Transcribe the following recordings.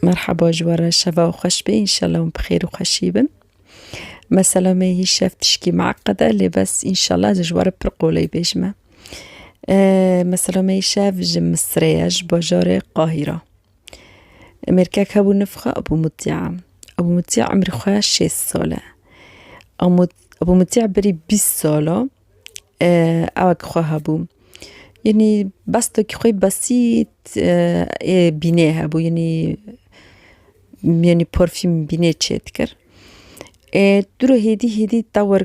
مرحبا جوارا شبا وخش بي إن شاء الله بخير وخشي بن. مثلا ما هي شاف تشكي معقدة اللي بس إن شاء الله جوارا برقولي بيجمع. مثلا ما هي شاف جم مصرية جباجارة قاهرة. أمريكا كابو نفخة أبو مطيع. أبو مطيع عمري خواه 6 سالة. أبو مطيع بري 20 سالة. أوك خواه بو يعني بس تو كي بسيط بيناها بو يعني بارفيم بيني تشتكر درو هيدي تطور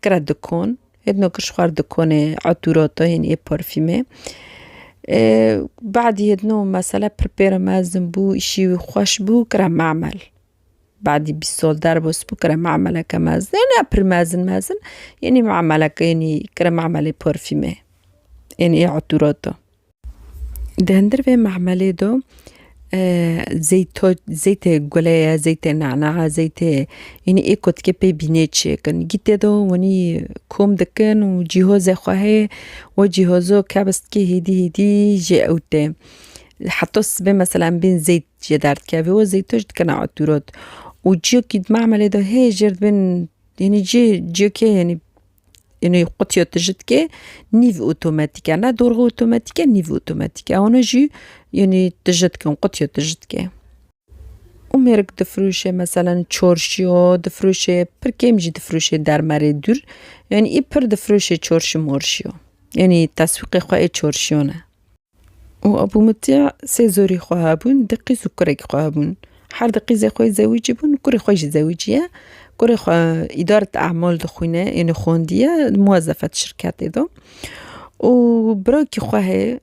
كرا دكون هيدنو كرشوار دكون عطوراتا يعني بارفيمي بعد هيدنو مثلا بربيرا مازن بو إشي خوش بو كرا معمل بعد بيسول داربوس بو كرا معملة كمازن يعني أبر مازن يعني معملة يعني كرا معملة بارفيمي يعني عطوراتا دهندر في معملة دو زيت قلايا زيت نعناع زيت يعني ايكو تكبي بينيتشي كان جيت دو وني كوم دكن وجهوز خواه وجهوزو كابست هدي جي اوتي حطوس مثلا بين زيت جدارت كافي وزيتوش كان عطورات وجيو كيد معمل دو هي جرد بين يعني جيو كي يعني قطيو تجدك نيف اوتوماتيك انا دور اوتوماتيك نيف اوتوماتيك انا جي يعني تجدك قطيو تجدك وميرك دفروشة مثلا تشورشيو دفروشة بركي مجي دفروشة دار ماري دور يعني إبر دفروشة تشورشي مورشيو يعني تسويقي خواه تشورشيونا وأبو مطيع سيزوري خوابون دقي سكريك خوابون حر دقي زي خواه زويجي بون كوري خواه زويجيا كوري خواه إدارة أعمال دخوينة يعني خوندية موظفة شركات دو وبراكي خواه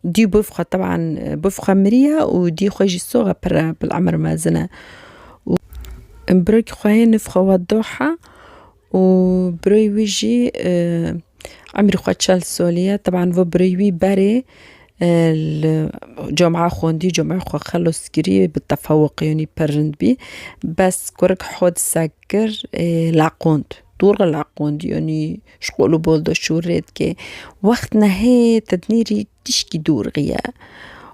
دي بوفخة طبعا بوفخة مرية ودي خوجي الصوغة بالعمر مازنة بروكي خواه نفخة وضوحة وبروي ويجي عمري خواه تشال سولية طبعا فو بروي باري الجمعة خوندي جمعة خو خلص كري بالتفوق يعني برند بي بس كورك حود سكر العقوند دور العقوند يعني شقولو بولدو شوريت كي وقت نهي تدنيري تشكي دور غيا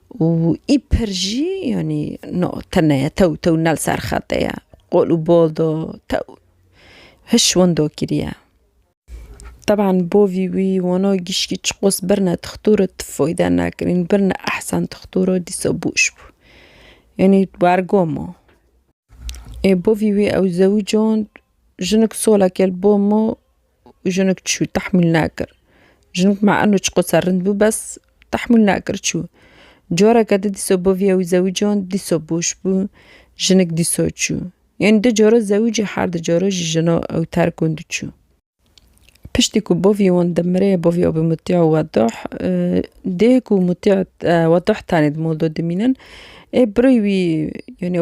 وإبرجي يعني نو تنايا تو نال سار خاطيا قولو بولدو تو هش وندو كريا طبعا بوفي وي وانا جيشكي تشقوس برنا تختورة تفويدا ناكرين برنا أحسن تختورة دي سبوش بو يعني تبارقومو بوفي وي أو زوجون جنك صولا كالبومو وجنك تشو تحمل ناكر جنك مع أنه تشقوس الرندبو بس تحمل ناكر تشو جورا كده دي سو بوفي أو زوجون دي سبوش بو جنك دي سو تشو يعني ده جورا زوجي حار ده جورا جنو أو تاركون دي تشو بشتكو بوفي وندمري بوفي أبو مطيع وضح ديكو مطيع وضح تاني دمولدو دمينن بروي يعني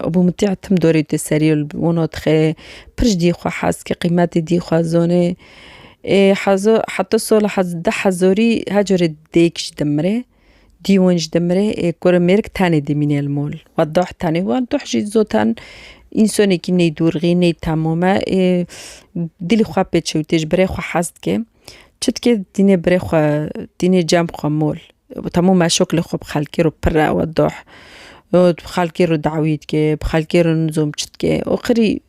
أبو مطيع تم دوري تساريل ونطخي برش دي خوا حاس كي قيماتي دي خوا زوني حتى صولا ده حزوري هاجر ديكش دمري ديوانج دمري كورا ميرك تاني دميني المول وضح تاني وضح جي زوتان إنساني كي نيدور غي ني تماما ديلي خوا بيتشو تيج بري خوا حاسدكي تشتكي ديني بري خوا ديني جام خوا مول تماما شكل خوا بخالكي رو برا وضح بخالكي رو دعويتكي بخالكي رو نزوم تشتكي وخري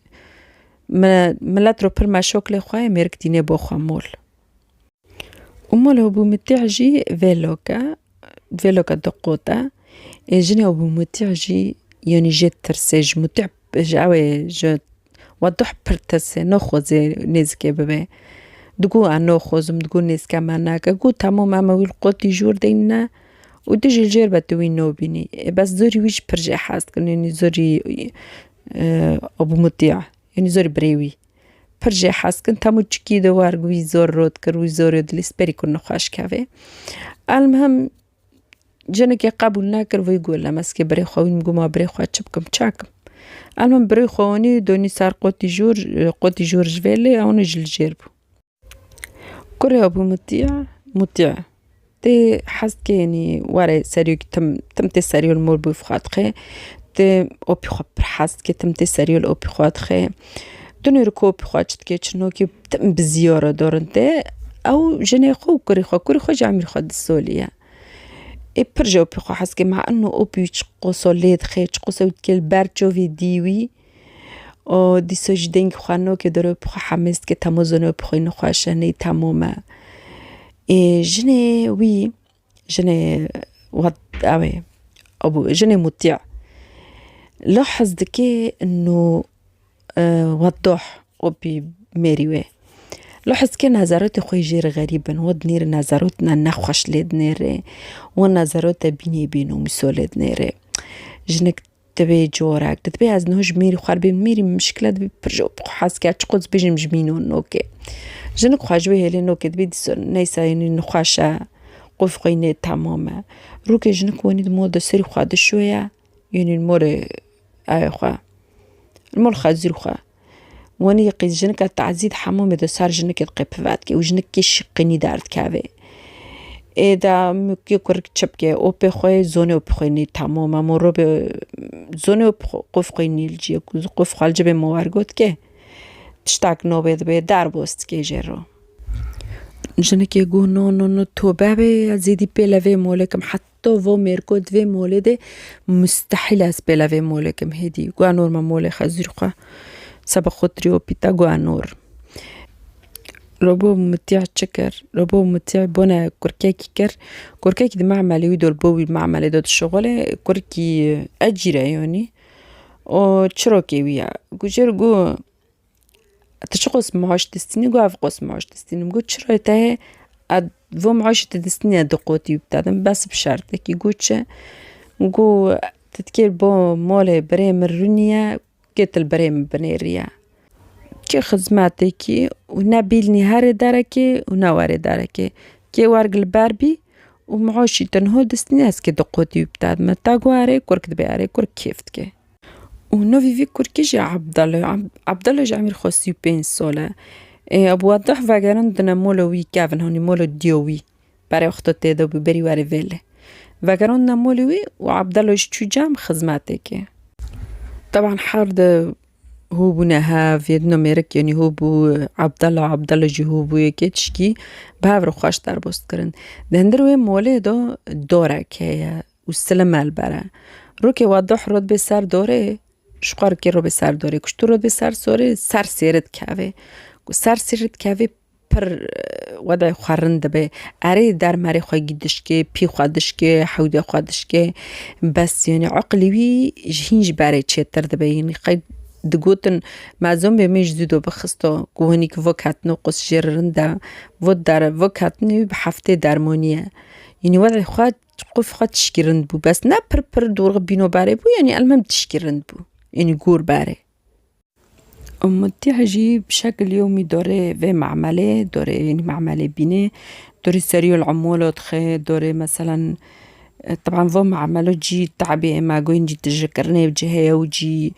ملات رو برما شكل خوا ميرك ديني بو خوا مول ومول هو بمتعجي فيلوكا دقوطة جني هو بمتعجي يعني جيت ترسج متعب جاوي جو وضح برتس نخوزي نزكي ببي دقو عنو خوزم دقو نزكا ماناكا قو تمام اما ويلقوتي جور دينا ودجي الجيربة دوين نوبيني بس زوري ويش برجع حاست كن يعني زوري أبو مطيع يعني زوري بريوي برجع حاست كن تامو تشكي دوار قوي زور رود كروي زور يدلي سبري كن نخواش كافي المهم جنك يقابل ناكر ويقول لمسكي بري خوي مقوما بري خوا تشبكم تشاكم المهم بري خواني دوني صار قوتي جور جفيلي او نجل جيربو كوري ابو مطيع تي حس كيني واري ساريو تم تي ساريو المول بو فخاتخي تي اوبي خو برحس كي تم تي ساريو الاوبي خواتخي دوني ركو اوبي خواتشت كي تشنو كي تم بزيارة دورنتي او جني خو كوري خو جامي خو السولية برجو بخو حسكي مع انه او بيش قصو ليد خيش قصو كل برجو في ديوي او دي سوج دينك خوانو كي درو بخو حمست كي تموزنو بخو انو خواشني تموما جني وي جني اوي ابو جني مطيع لاحظ دكي انه وضح وبي ميريوي لاحظ كي نظرات خوي جير غريبا ود نير نظراتنا نخوش ليد نيري ونظرات بيني بينو مسولد نيري جنك تبي جورك تبي از نهج ميري خربي ميري مشكلة تبي برجو حاس كي تقص بيجي مجمينون اوكي جنك خواجوي هلي نوكي تبي نيسا يعني نخواشا قف قيني تماما روكي جنك واني دمود سري خواد شوية يعني المور خوا المور خازير خوا واني يقيد جنك التعزيد حمام إذا صار جنك يتقيب فاتكي وجنك يشقني دارت كافي إذا مكي كورك تشبكي أو بخوي زوني أو بخويني تماما مرو زوني أو قف قيني الجي قف خالج بموارقوت كي تشتاق نوبيد بي دار بوست كي جيرو جنك يقول نو تو بابي زيدي بيلافي مولكم حتى فو ميركود في مولدي مستحيل أس بيلافي مولكم هدي قوانور ما مولي خزرقة سبا خطري وبيتا قوانور ربو متيع تشكر ربو متيع بونا كوركاكي كر كوركاكي دي معملي ويدو البوي المعملي دو الشغل كوركي أجيرا يعني و تشروكي ويا قجر قو تشقص معاش تستيني قو أفقص معاش تستيني قو تشروي تاهي فو معاش تستيني دقوتي بتاعتم بس بشرطك يقوتش قو تتكير بو مولي بريم الرنية كيت البريم بنيريا كي خزماتكي ونبيلني هاري داركي ونواري داركي كي وارق الباربي ومعوشي تنهو دستني هسكي دقوتي بتاعت ما تاقواري كورك دبياري كورك كيفتكي ونوفي في كوركي جي عبدالله جامير خوصي بين سولا ابو وضح فاقران دنا مولو وي كافن هوني مولو ديووي برای وقتا تیدو ببری واری ویله فاقران نمولوي وعبدالله جتو جام خزماتكي طبعا حارد هو بناها فيتناميرك يعني هو بو عبدالله جي هو بو يكيتشكي بهاورو خواش دار بوست کرن دهندروه موله دو دوره که والسلامة البرا روكي وضح رود بسر دوره شقار که رو بسر دوره کشتو رود بسر سوره سر سیرد کهوه سر سیرد کهوه پر وضع خورنده به اره در مری خواه گیدش که پی خوادش که حوده خوادش که بس یعنی عقلیوی هینج باره چه ترده به یعنی قید دقوتن معظم به میج زیدو بخستا گوهنی که وکاتنو قص جررنده ود در وکاتنو بحفته درمانیه یعنی وضع خواه قف خواه تشکرند بو بس نه پر دورغ بینو باره بو یعنی المهم تشکرند بو یعنی گور باره متحجي بشكل يومي دوري في معملة دوري يعني معملة بينه دوري سريو العمولة تخي دوري مثلا طبعا فو معملة جي تعبي ما قوين جي تجكرني بجهة وجي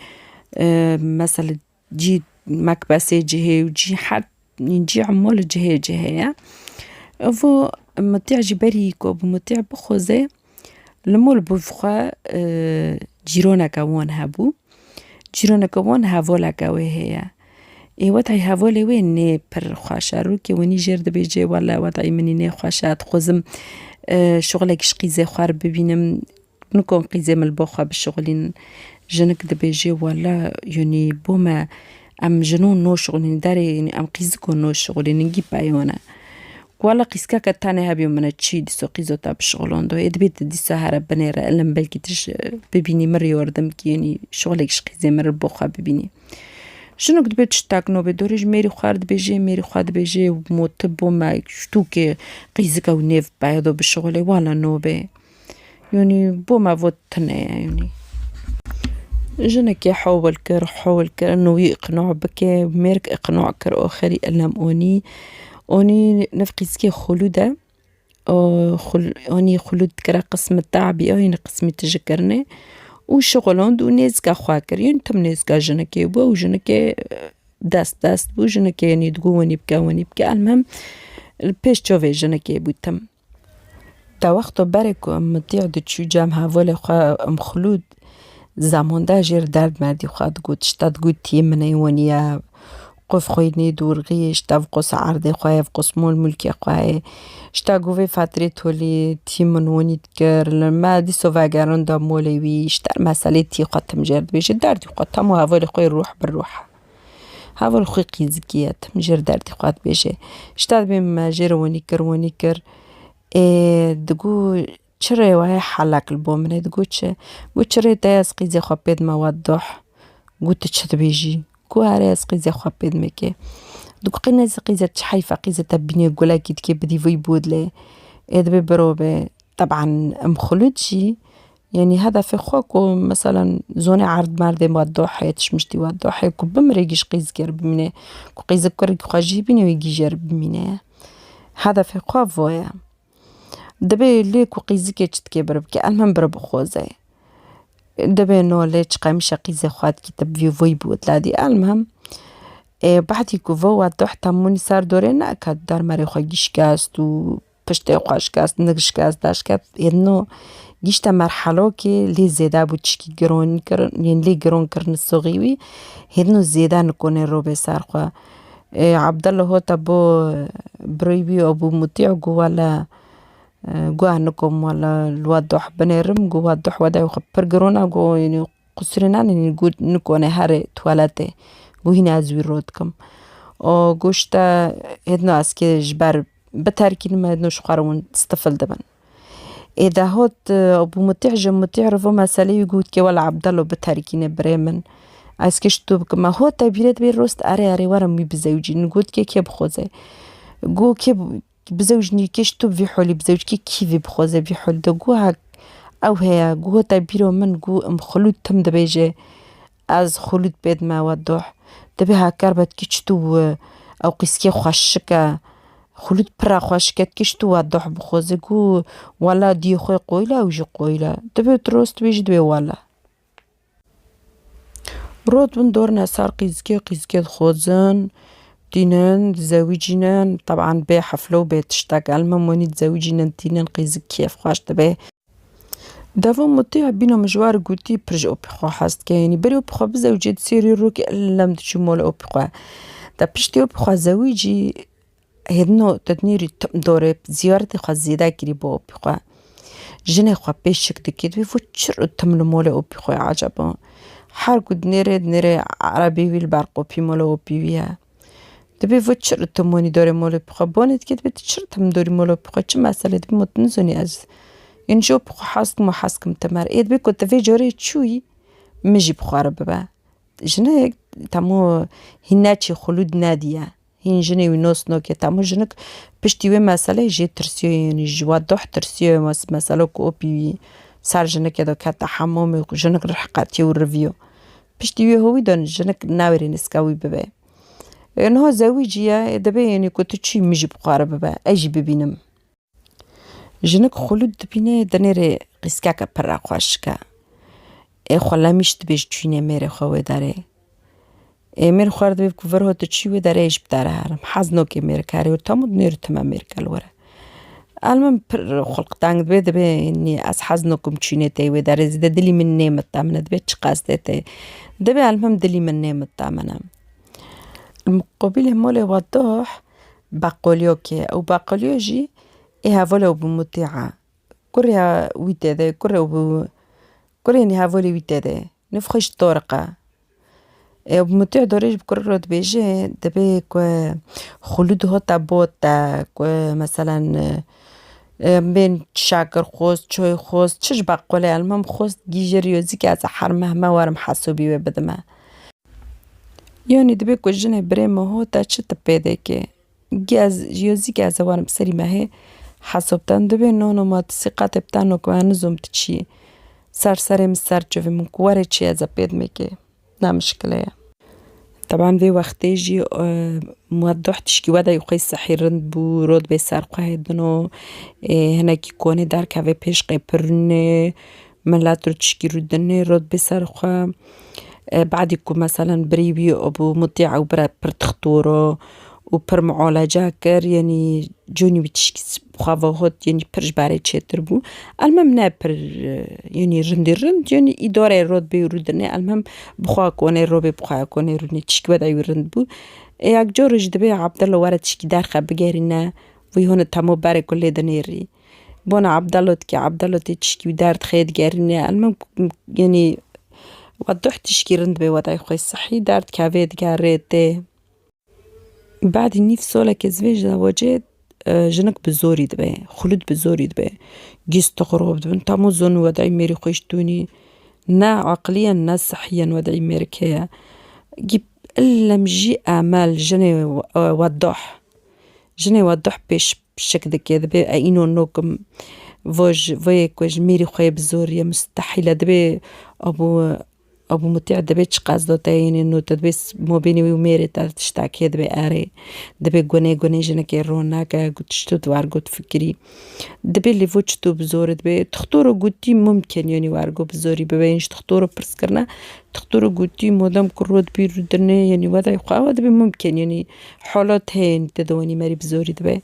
مثلا جي مكبسة جهة وجي حد يجي عمولة جهة فو متحجي بريكو بمتح بخوزي لمول بفخوا جيرونا كوان هابو جيرونا كوان هافولا كوي هي وضعي هافولي وين بر خواشارو كي وني جرد بيجي ولا وضعي مني خواشات خوزم شغلك شقيزي خوار ببينم نكون قيزي من البوخة بالشغلين جنك دبيجي ولا يعني بوما ام جنون نو شغلين داري يعني ام قيزكو نو شغلين نجيب بايونا ولا قيسكا كتاني هابيو من تشي دي سو قيزو تاب شغلون دو ادبيت دي سهرة بنيرة إلا بلكي تش ببيني مري وردمك يعني شغلك شقيزي مر البوخة ببيني شنو كدبي تشتاقنو بدوريج ميري خوارد بيجي وموتبو ما شتوكي قيزكا ونيف بايدو بالشغلي ولا نوبي يعني بوما فوتنا يعني جنك يحاول كر انه يقنع بك ميرك اقناع كر اخري ألم أني نفقيسكي خلودة أني خلود كرا قسم التعبي أو قسم تجكرني وشغلون دو نيزكا خواكر يعني تم نيزكا جنكي بو وجنكي داست بو جنكي يعني تقواني بكا المهم البيش تشوفي جنكي بو تم تا وقتو باركو مطيع دو تشو جام هاولي خوا خلود زمان دا جير درد مردي خواد قوت شتاد قوت تيمني ونيا قف خويني دور غيش تفقص عرض خواه فقص مول ملكي خواه شتا قوفي فترة تولي تيمون وني تكر لما دي سوفاقارون دا مولي شتا المسالة تي قطم جرد بيش داردي قطم وهاولي خوي الروح بالروح هاول خوي قيزكية تمجر داردي قوات بيشي شتا بيم جير وني كر دقو چرا وهي حلاك البومنه دقو چرا دايس قيزي خواه بيد موضح قو تشت بيجي قو هاريس قيزي خواه بيد مكي دقو قينا قيزة تحيفة قيزة تبيني قولا كي بدي في بودلي دبي بروبي طبعا مخلوتشي يعني هذا في خوكو مثلا زوني عرض ماردي موضوحي تشمشتي وضوحي كو بمريقش قيز جرب مني كو قيز كوريك خاجيبيني ويجي جرب مني هذا في خوافويا دبي ليك وقيزك يتكبر بك المهم برب خوزي دبي نو ليش قامشة قيزة خوات كتب في بود لادي المهم بعد يكوفو وضوح تموني صار دورين أكاد دار ماري خوا جيشكاست و پشت خواشکاست نگشکاست داشکات اینو گیشت مرحله که لی زیاده بود چکی گرون کرد یعنی لی گرون کردن صغیری هنو زیاده نکنه رو به سر خوا عبدالله هو تبو برویبی ابو مطیع گوالا گواه نکم ولا الوضح بنرم گواه وضح وده خب پرگرونا گو یعنی قصرنا یعنی گو نکنه هر توالته گو هنی ازوی رود کم و گوشت هنو از که جبر بتركي لما نوش قارون تستفل دبن إذا هوت أبو مطيع رفو مسألة يقول كي ولا عبد الله بتركينا بريمن عايز كشتو بكما هو تبيرت بين روست أري ورم بزوجي نقول كي بخوزه جو كي بزوجني كشتو في حولي بزوج كيف بخوزه في حول دقو هك أو هي جو تبيرو من جو مخلوط تم دبيجي از خلوط بيد ما وضح دبيها كربت كشتو أو قسكي خوشكا خلوط برا خوشكت كشتو وضح بخوزه جو ولا دي خوي قويلة وجي قويلة دبي تروست بيجي دبي ولا رود من دورنا صار قيزكي خوزن دينن زوجينن طبعا بي حفلو بي تشتاق المهم تزوجينن دينن قيزك كيف خواش تبي دافو مطيع بينو مجوار قوتي برجعو بخوا حاست كيني بريو بخوا بزوجي تسيري روكي لم تشمول بخوا دا بشتيو بخوا زوجي هدنو تدنيري دوري زيارتي خوا زيدا كري بو بخوا جني خوا بيشك دكيد بيفوتشر تملو مولا بخوا عجبا حار قد نيري عربي والبرقو بي مولا بيها دبي فوتشر تموني دوري مولا بخوا بونت كيد بتشر تم دوري مولا بخوا چه مسألة دبي متنزوني از إنجو بخوا حاسكم تمار إيد بيكو تفي جوري تشوي مجي بخوا رببا جني تمو هناتي خلود نادية هين جني ونوس نوكي تمو جنك بشتي مسألة جي ترسيو يعني جواد دوح ترسيو مسألة كو بي صار جنك يدو كاتا حمومي جنك رحقاتي والرفيو بشتي هوي دون جنك ناوري نسكاوي ببا إنه زوجية دبي يعني كنت تشي مجي بقارة ببا أجي ببينم جنك خلود دبيني دنيري قسكاكا برا خواشكا خلا مش تبيش تشيني ميري خوي داري مير خوار دبي بكفر هو تشي وداري إيش بداري هارم حزنو كي مير كاري وتامو دنير تما مير كالورا المهم خلق تانك دبي إني أس حزنكم تشيني تي وداري زي دلي من نيمة تامنا دبي تشقاس تي دبي المهم دلي من نيمة تامنا المقابل مولي وضوح باقوليوكي أو باقوليوجي هافولو بمطيعة كوريا ويتاده كوريا ني هافولي ويتاده نفخش طرقة بمطيع دوريج بكل رود بيجي دبي كو خلود هو تابوتا كو مثلا بين شاكر خوز چوي خوز چش باقولي المهم خوز جيجريوزي كي از حر مهما وارم حسوبي وبدما يعني دبي كو جنه بريمو هو تا چه تپيده كي جاز يوزي كي از وارم سري مهي حسبتن دبي نونو ما تسيقات بتانو كو هنزوم تشي سر مسار جوي من كواري چي از بيد ميكي لا مشكلة طبعا في وقت يجي موضح تشكي ودا يقي سحيرن بو رود بسر قايدنو هنا كي كوني دار كافي بيش قيبرني ملاتر تشكي ردني رود بسر قا بعد يكون مثلا بريبي أبو مطيع أو برا برتختورو پر معالجه کر یعنی جونی بتشکی خواهد یعنی پرش برای چطور بو المهم نه پر یعنی رند یعنی اداره رود بیرود نه المهم بخواه کنه رو بخواه کنه رو نه چیک بدای رند بو یک جورج دبی عبدالله وارد چیکی در خب بگیری نه وی هون تمام برای کلی دنیری بانا عبدالله تشکی درد خید گیری نه المهم یعنی وضح تشکی رند به وضعی خوی صحی درد کبد گرده بعد نيف ساله كزواج زواجات جنك بزوري دبي خلود بزوري دبي جيس تغرب دبن تامو زون وضعي ميري خوشتوني نا عقليا نا صحيا وضعي ميركيا جيب إلا مجي أعمال جني وضح بيش بشكل كده دبي أينو نوكم فوج ميري خوي بزوري مستحيلة دبي أبو مطيع دبي قصده تاين إنه تدبس مو بيني وميري تشتاكي دبي آري دبي غني جنك روناك قلت شتوت وارقوت فكري دبي اللي فوجتو بزور دبي تختورو قلتي ممكن يعني وارقو بزوري ببينش تختورو برسكرنا تختورو قلتي مودام كرود بيرو درني يعني وضعي خواه دبي ممكن يعني حالات هين تدواني ماري بزوري دبي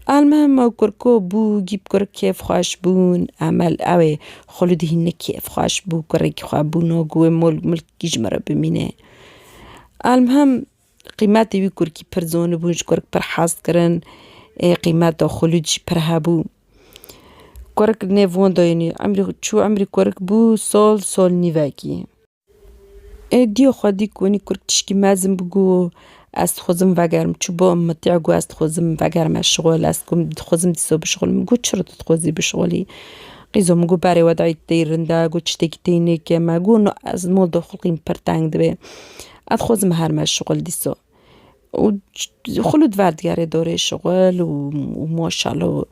المهم او کرکو بو گیب کرک کیف خوش بون عمل اوه خلودی هنه کیف خوش بو کرک خواه بون و گوه ملک گیج مرا بمینه المهم قیمت وی کرکی پر زونه بونش کرک پر حاست کرن قیمت خلودش پر هبو کرک نوان دا یعنی عمری کرک بو سال نیوکی دیو خودی کنی کرک تشکی مزم بگو است خوزم وگرم چو با متعگو است خوزم وگرم شغل است کم خوزم دیسو بشغل مگو چرا تخوزی بشغلی قیزو مگو برای ودای تیرنده گو چتکی تینه که مگو نو از مول دخلقیم پر تنگ دبه اد خوزم هرم شغل دیسو و خلود وردگره داره شغل و ماشالله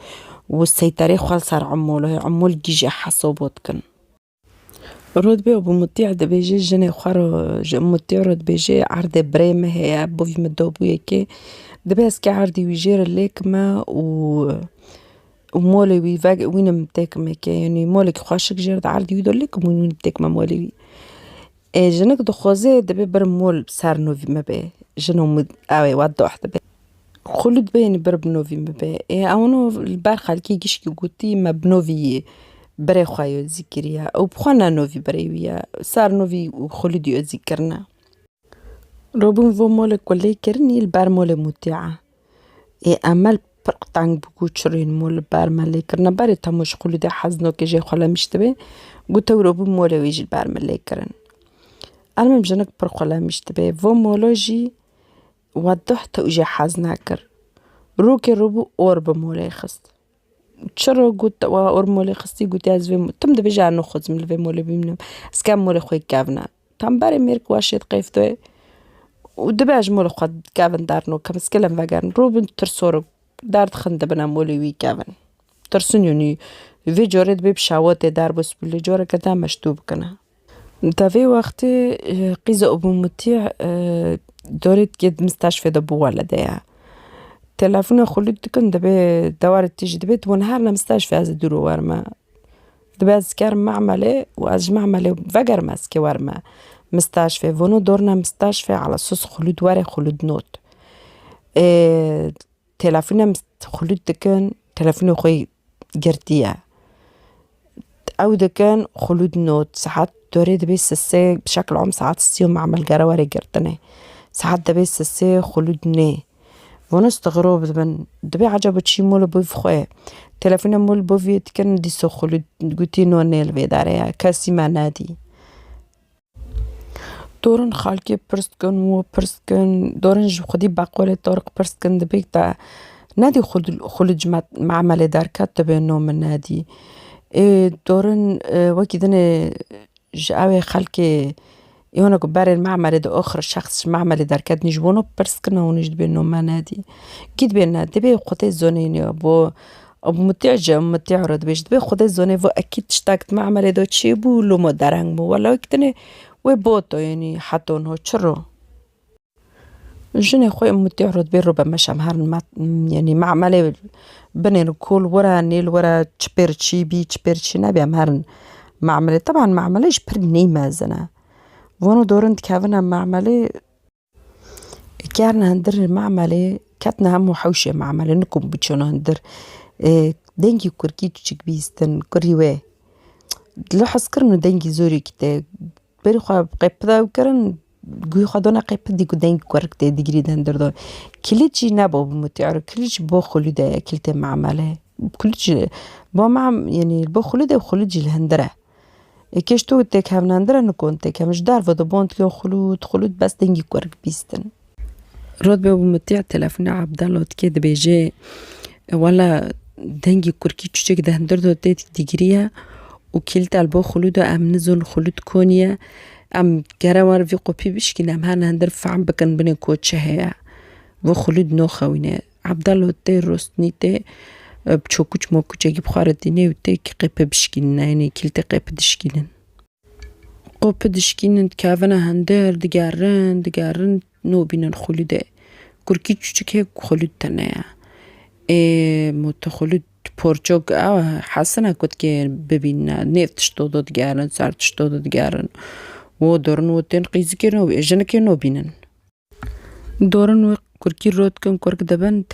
و سیطره خوال سر عمول گیجه حسابات کن رود بي أبو مطيع دبيجي جني خارو مطيع رود بيجي عرض بريم هي بوفي مدوبو يكي دبيس كي عرضي ويجير الليكمة ومولي وين متاكمة كي يعني مولي كي خواشك جيرد عرضي ويدو الليكم وين متاكمة مولي جنك دو خوزي دبي بر مول بسار نوفي مبي جنو اوي وادو واحدة بي خلود بيني برب نوفي مبي اونو البارخة الكي جيشكي قوتي ما بنوفي برای خواهی ذکریه او بخوانا نوی برایویه سار نوی و خلودی ذکرنا روبون و مال کلی کرنی البر مال مطیعه عمل پرقطنگ بگو چرین مال بر مال کرنا برای تماش خلودی حزنو که جای خلا میشتبه گوته روبون مال ویجی البر مال کرن المهم جنک پر خلا میشتبه و مالا جی وضح تا اجی حزنه کر رو که روبو اور بمالا خست چرا قلت وأرمولي خستي قلت أزوي تم دبيجي عنو خذ من الفي مولي بيمنم سكان مولي خوي كافنا تم بري ميرك واشيت قيفتوي ودباج مولي خد كافن دارنو كم سكلم فاقان روبن ترسورو دارد خندبنا مولي وي كافن ترسون يعني في جورد بيب شاوات دار بس بلي جورة كدا مشتوب كنا دافي وقتي قيزة أبو مطيع دورت جد مستشفى دبو والديها تلفون خلود دكن دبي دوار تيجي دبي ونهارنا مستشفى از دورو ورما دبي از كار معملة واز معملة وفجر ماسكي ورما مستشفى ونو دورنا مستشفى على صوص خلود وري خلود نوت تلفون خلود دكن تلفون خوي جرتيا او دكن خلود نوت ساعات دوري دبي سسي بشكل عام ساعات سيو معمل جراوري جرتني ساعات دبي سسي خلود ني ونستغرب دبي عجبت شي مول بوف خواه تلفون مول بوفي تكن دي سخلود قوتي نو نيل بيداريا كاسي ما نادي دورن خالكي برسكن و برسكن دورن جو خدي باقولي طارق برسكن دبي تا نادي خلود معمل دار كاتب نو من نادي دورن وكي دني جاوي خالكي يونا قبار المعمل ده آخر شخص معمل در كد نجوانو برسكنا ونجد بينو ما نادي كيد بينا دبي قطي زونيني أبو مطيع رد بيش دبي قطي زوني و أكيد اشتاكت معمل ده چي بو لما درنگ بو ولا وكتني وبوتو يعني حتون هو چرو جني خوي مطيع رد بي ربا مشام هارن يعني معمل بنين كل ورا نيل ورا چبير چي بي چبير چي نبي هارن معمل طبعا معملش پر نيمة زنا وانو دورن تكافنا معملي كارنا هندر معملة كاتنا هم وحوشة معملة نكم بتشونا هندر دنجي كوركي تشك بيستن كريوه لو حسكرنو دنجي زوري كده بري خواب قيبدا وكرن گوی خدانا قیپ دیگو دنگ کرکته دیگری دندر دار کلیچی نبا بمتعرف کلیچ با خلوده کلت معمله کلیچ با معم يعني با خلوده و خلوجي الهندره كيش تو تك هم نندره نكون تك همش دار ودا بونت كيو خلود بس دنگي كرك بيستن رود بابو متع تلفون عبد الله كده بيجي ولا دنگي كركي تشك ده هندر دو تيت ديگريا وكلت البا خلوده ام نزل خلود كونيا ام گرامر في قوبي بشكل ام هان هندر فعم بكن بني كوتشه هيا و خلود نو خوينه عبد الله تي روستني تي بچوكوچ موكوچ اگه بخاردينه و تي قيبه بشكلنا يعني كلت قيبه دشكلن قوبه دشكلن كافنا هندر دگارن نو بينن خلوده كركي چوچك خلود تنه متخلود پرچوک حسنا کد که ببینن نفتش داد گرن سرتش داد گرن و دارن و تن قیزی کردن و اجنه کردن و بینن دارن و کرکی رود کن کرک دبن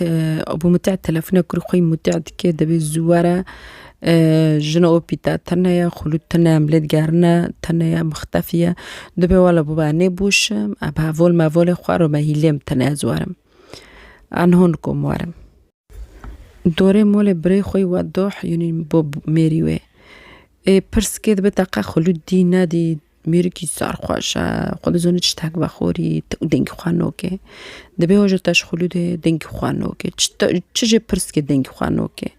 ابو متع تلفن کرخوی متع که دبی زواره جنا پیتا تنها خلود تنها ملد گرنه تنها مختفیه دبی والا بابا نبوشم ابها ول ما ول خوارو ما هیلم تنها زوارم آنهون کم وارم دوره مال برای خوی وضوح یعنی باب میریوه پرس که بتاقه خلود دی ندی میری کی سر خوشه خود زونه چه تک بخوری دنگ خوانو که دبی هاجو تاش خلود دنگ خوانو که چه پرس که دنگ خوانو که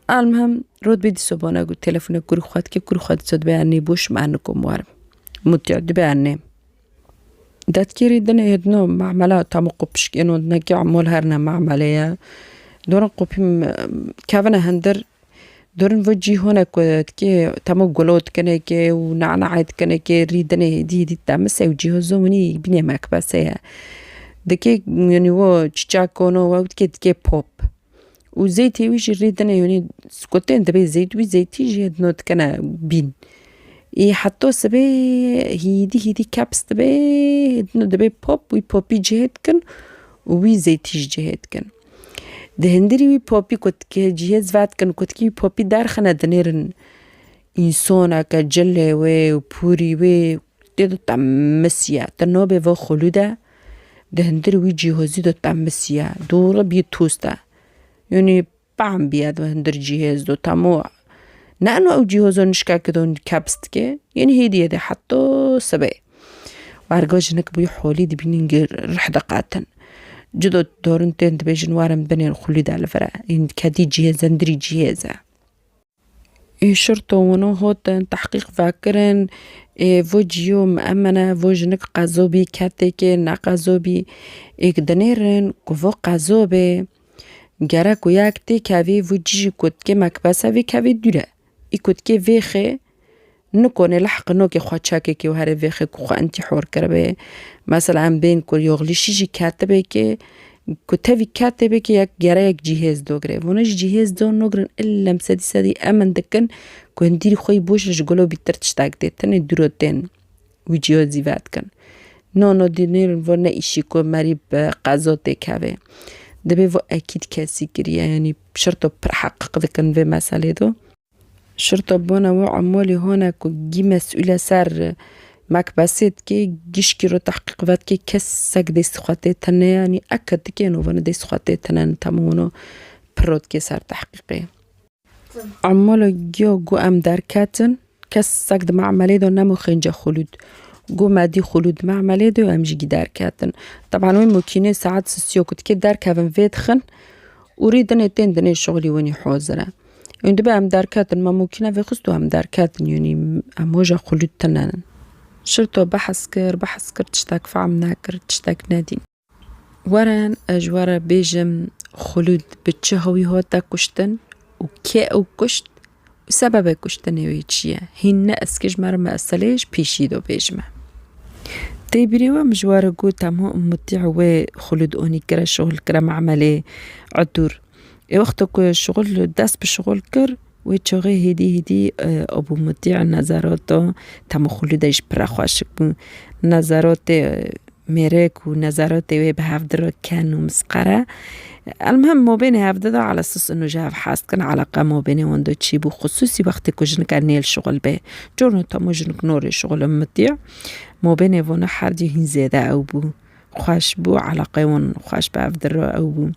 المهم رود بیدی صبحانه گو تلفن کری خواد که کری خواد صد بیانی بوش معنی کم وارم متعد بیانی داد کری دنه هدنو معمله تامقو بشک اینو نکی عمول هرنا معمله دورن قوبیم کافنا هندر دورن وجی هونه که تمام گلوت کنه که و نعناعت کنه که ریدنه دی تامسه و جهازونی بینه مکبسه دکی یعنی و چاکونو و که پاپ و زیتی ویش ریدنه یعنی سکوتن دبی زیت وی زیتی جهد نوت کنه بین ای حتی سبه هیدی کپس دبی پاپ وی پاپی جهد کن و وی زیتیش جهد کن ده هندری وی پاپی کت که جهاز واد کن کت که وی پاپی در خانه دنیرن انسانا که جله و پوری و دیدو تمسیه تنابه و خلوده ده هندری وی جهازی دو تمسیه دوره بی توسته یعنی بعم بیاد و هندر جهاز دو تمو نه انو او جهازو نشکه کدون کبست که یعنی هیدیه ده حتی سبه و هرگاه جنک بوی حالی دی بینین رح دقاتن جدو دورن تند بيجن وارم بني خلود على فرع إن كدي جهاز اندري جهازه شرطو ونو هوت تحقيق فاكرن وجيو مأمنة وجنك قازوبي كاتك نقازوبي دنيرن كوفو قازوبي جرا كوياكتي كافي وجي كوتكي مكبسة في كافي دولا كوتكي فيخي نكون لحق نوكي خواتشاكي كي وهاري فيخي كوخا انتي حور كربي مثلا بين كل يغليشي جي كاتبه كي كتابي كاتبه كي يك جرايك جهاز دوغري ونش جهاز دو نوغرن إلا مسادي أمن دكن كو هنديري خوي بوش رجولو بيترتشتاك دي تاني دروتين ويجيو زيوات كن نو دينير ورنا إشي كو مريب قازو تكاوه دبي و أكيد كاسي كريا يعني بشرطو برحقق دكن في مسالة دو شرطة بونا وعمولي هنا كو جي مسؤولة سر مكبسيت كي جيش كيرو تحقيق فات كي كسك دي سخواتي تنه يعني أكد كينو وانا دي سخواتي تنه تمونو برود كي سر تحقيقي عمولو جو أم داركاتن كسك دي معملي دو نمو خينجا خلود جو مادي خلود معملي دو أم جيجي داركاتن طبعا وين ممكنة ساعات سيسيو كت كي داركافن فيدخن وريدن دني شغلي ويني حوزره يعني دبا أم داركاتن ما ممكنة في خستو أم داركاتن يعني أم وجه خلود تنان شرطو بحث كر تشتاك فعم ناكر تشتاك نادين وران أجوارا بيجم خلود بتشهوي هوتا كشتن وكي أو كشت وسبب كشتن يويتشيا هن أسكج مرمى أساليش بيشيدو بيجمه تيبريوا مجوارا قو تامو مطيع وخلود أوني كرا شغل كرا معملي عدور وقتك شغل داس بشغل كر ويتشغي هدي أبو مطيع نظراته تامو خلودش برا خواشك نظرات ميريك ونظرات وي بهافدر كان ومسقرة. المهم مو بيني هافدر على أساس إنه جاف حاس كان علاقة مو بيني وندو تشيبو خصوصي وقت كوجنك نيل شغل به جورنو تامو جنك نوري شغل مطيع مو بيني فونا حردي هين زيادة أو بو خاش بو علاقة ون خاش بهافدر أو بو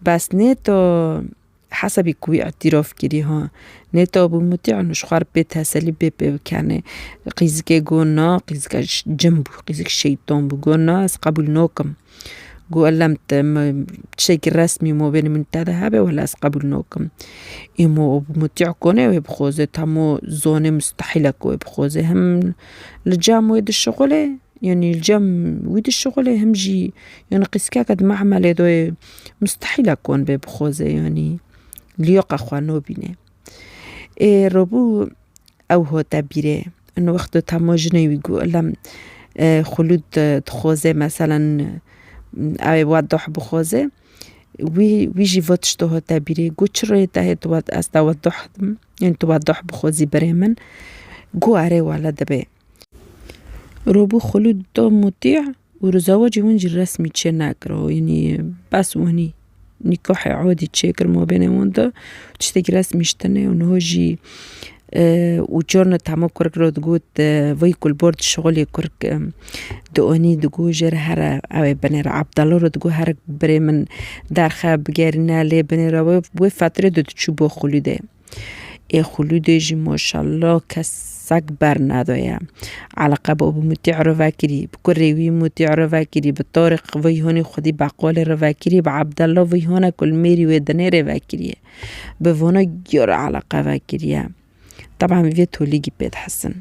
بس نيتو حسب كوي اعتراف كريها نيتو أبو مطيع إنه شخار بيتها سلي بيبي كان قيزك قونا قيزك جنبو قيزك الشيطان بقونا قبل نوكم قول لمت بشكل رسمي مو بين منتدى ولا قبل نوكم إمو أبو مطيع كونه ويبخوزه تامو زونة مستحيلة كوي بخوزه هم الجام ويد الشغلة يعني الجام ويد الشغلة هم جي يعني قيسكا قد معمل دو مستحيل أكون ببخوزة يعني لياقة خوانو بينه ربو أو هو تعبيره إنه وقت تماجنه ويقول لهم خلود تخوزه مثلا أو وضح بخوزه ويجي واتش تو تعبيره قو چرا تهت وات أستا وضح يعني توضح بخوزي بريمن قو عري ولا دبي ربو خلود تو مطيع ورزواجي ونجي الرسمي تشي ناكرو يعني بس وني نكاح عادي تشيكر ما بين وندا تشتكي رسمي شتنه ونهو جي وجورنا تعمل كرك رو تقول ويكل بورد شغلي كرك دقوني تقول جر هرا أو بنير عبد الله رو تقول هرا بري من در خاب جارنا لي بنير وفترة دو تشوبو خلوده خلوده جي ما شاء الله كسك برندايا علاقة بأبو مطيع رفاكري بكريوي مطيع رفاكري بطارق ويهوني خدي بعقال رفاكري بعبد الله ويهونا كل ميري ودني رفاكري بفونا جير علاقة فاكريا طبعا فيتو ليجي بيت حسن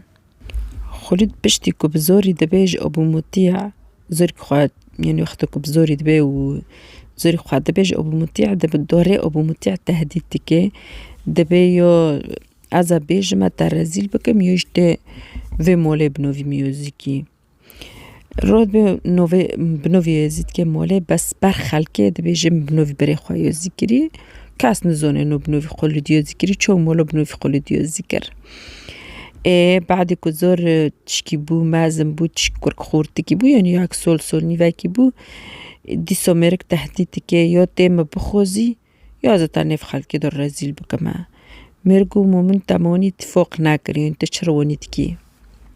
خلود بشتي كبزوري دبيج أبو مطيع زورك خواد يعني وقتك بزوري دبي وزوري خواد دبيج أبو مطيع دب الدوري أبو مطيع تهديدتك دبي يو أزا بيج ما ترزيل بكم يجد في مولي بنوفي ميوزيكي رود بنوفي ميوزيكي مولي بس برخلكي دبيج بنوفي بري خواه ذكري كاس نزون انو بنوفي قولو ديو ذكري چو مولو بنوفي قولو ديو ذكر بعد كزور تشكي بو مازم بو تشكر خورتكي بو يعني ياك سول نيفاكي بو دي سوميرك تهديدك يا تيم بخوزي يا زتا نيف خلقي دور رزيل بكما ميرگو مومن تموني اتفاق ناكرين تشروني تكي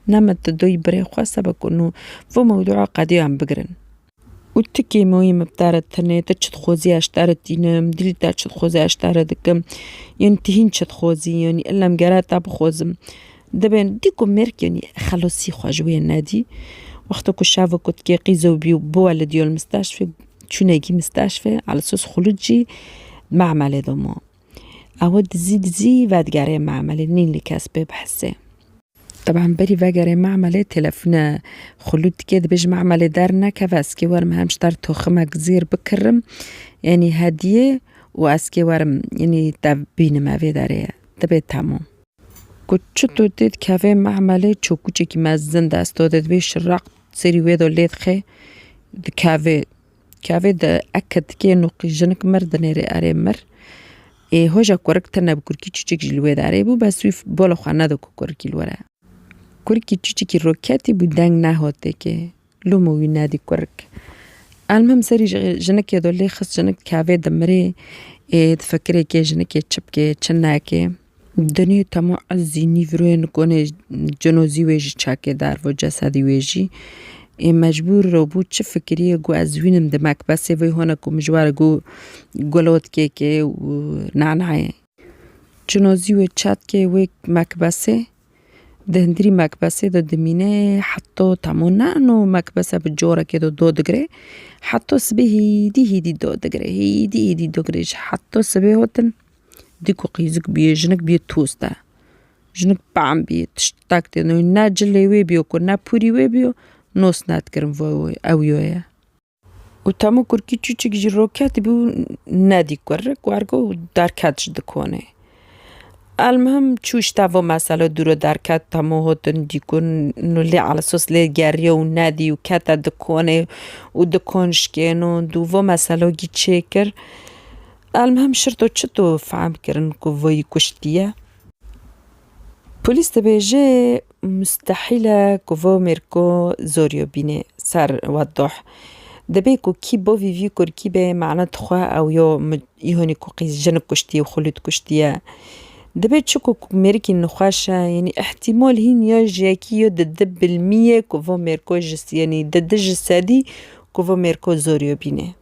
نما تدوي بري خواسة بكونو فو موضوع قديو عم بقرن وتكي مهم بتارت تنه تشد خوزي اشتارت دينم دلي تشد خوزي اشتارت دكم ينتهين تشد خوزي يعني إلا مقرات بخوزم دبن ديكو ميرك يعني خلصي خواجوية النادي وقتكو شافو كنت كي قيزو بيو بوالد ديو المستشفى شو ناجي مستشفى على سوس خلوجي معمل دوما أود زي فادقاري معمل نين اللي كاسبه بحسه طبعا بري فاقري معمل تلفنا خلود كده بيج معمل دارنا كفاسكي ورم همشتر توخمك زير بكرم يعني هدية واسكي ورم يعني تابين ما في داريه تبي تامو كنت تديد كافي معمل چوكوچي كي مازن داستودد بيش الرق سيري ويدو ليدخي كافي دا أكد كي نوقي جنك مردنيري أري مر هوجا كورك تنا بكوركي چوچيك جلويد أري بو بس ويف بولو خوانا دو كوركي الورا كوركي چوچيكي روكاتي بو دنگ نهوته كي لوموي نادي كورك المهم سري جنك يدو لي خص جنك كافي دمري تفكري كي جنك يتشبكي چناكي دنيو تمو عزي نيفروين كوني جنوزي ويجي چاكي دار و جسدي ويجي مجبور روبو چه فکریه گو از وینم دمک بسه وی هونه کو مجوار گو گلوت که و نعنعه جنازی و چات که وی مکبسه دهندری مکبسه دا دمینه حتی تمونه انو مکبسه بجوره که دو دگره حتی سبه هیدی دو دگره هیدی دو دگره حتی سبه هوتن دیکو قیزک بیه جنک بیه توسته جنک بعم بیه تشتاکته نو نا جلی وی بیو کو نا پوری وی بیو نوس ناتكرم فوي أويويا وتامو كوركي چوچك جروكات بيو نادي كورك وارگو داركاتش دكونه المهم چوش تاو مسألة دورو داركات تامو هوتن ديكون نولي على سوس لي جاريو ونادي وكاتا دكونه ودكونش كينو دوو مسألة جي تشيكر المهم شرطو چطو فهم كرن كو فوي كشتيا پلیس دبیجه مستحیله کوو مرکو زوریو بینه سر وضح دبی کو کی با وی کر کی به معنات خواه او یا یهونی کو قیز جن کشتی و خلود کشتیه دبی چکو مرکی نخواشه یعنی احتمال هین یا جاکی یا دد بالمية کوو مرکو جس یعنی دد جسدی کوو مرکو زوریو بینه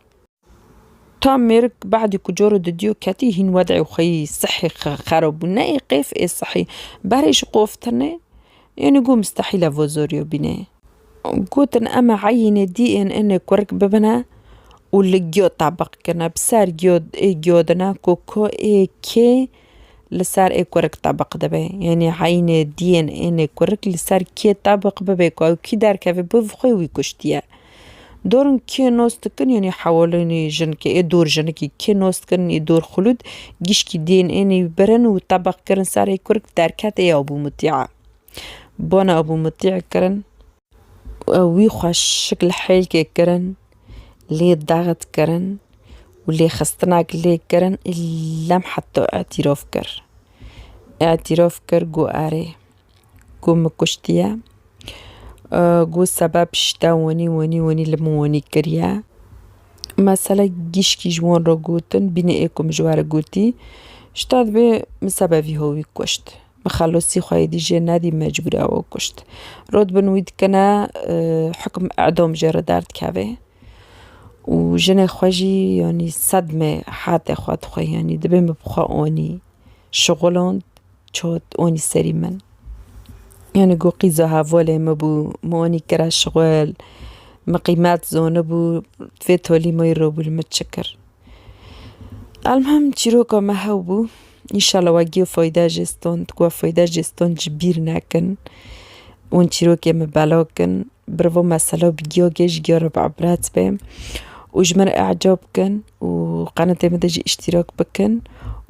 تا مرك بعد كجورو دديو كاتي هين وضعي وخي صحي خرب ناي قيف ايه صحي باريش قوفتني يعني قو مستحيلة فوزوريو بيني قوتن اما عينة دي ان كورك ببنا واللي جيو طابق كنا بسار جيود ايه جيودنا كوكو ايه كي لسار ايه كورك طابق دبي يعني عينة دي ان كورك لسار كي طابق ببيكو او كي دار كافي بفخي ويكشتيا دورن كي نوستكن يعني حوالين جنكي دور جنكي كي نوستكن دور خلود جيشكي دين اني برن وطبق كرن ساري كرك داركات يا ابو مطيعة بونا ابو مطيع كرن وي خوش شكل حيل كي كرن لي ضغط كرن واللي خستناك لي كرن اللي حتى اعتراف كر جو اري جو مكشتيا قو سبب شتا وني لموني كريا مثلا جيشكي جوان رو قوتن بيني ايكم جوار قوتي شتاد بي مسببي هوي كشت مخلصي خواهي جي نادي مجبورة او كشت رود بنويد كنا حكم اعدام جرى دارت كاوه وجنة خواجي يعني صدمة حتى خوات خواهي يعني دبي مبخوا اوني شغلان چوت اوني سري من يعني قو قيزة هافولي مبو مواني كرا شغل مقيمات زونه بو تفيتولي ما يروبو المتشكر المهم تشيروكا ما هاوبو إن شاء الله واجيو فايدة جستون تقوى فايدة جستون جبير ناكن وان تشيروكي مبالاكن برفو مسألة بجيو جيش جيو بعبرات بهم وجمر اعجابكن وقناة مدجي اشتراك بكن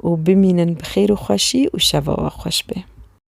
وبمينن بخير وخوشي وشفا وخوش به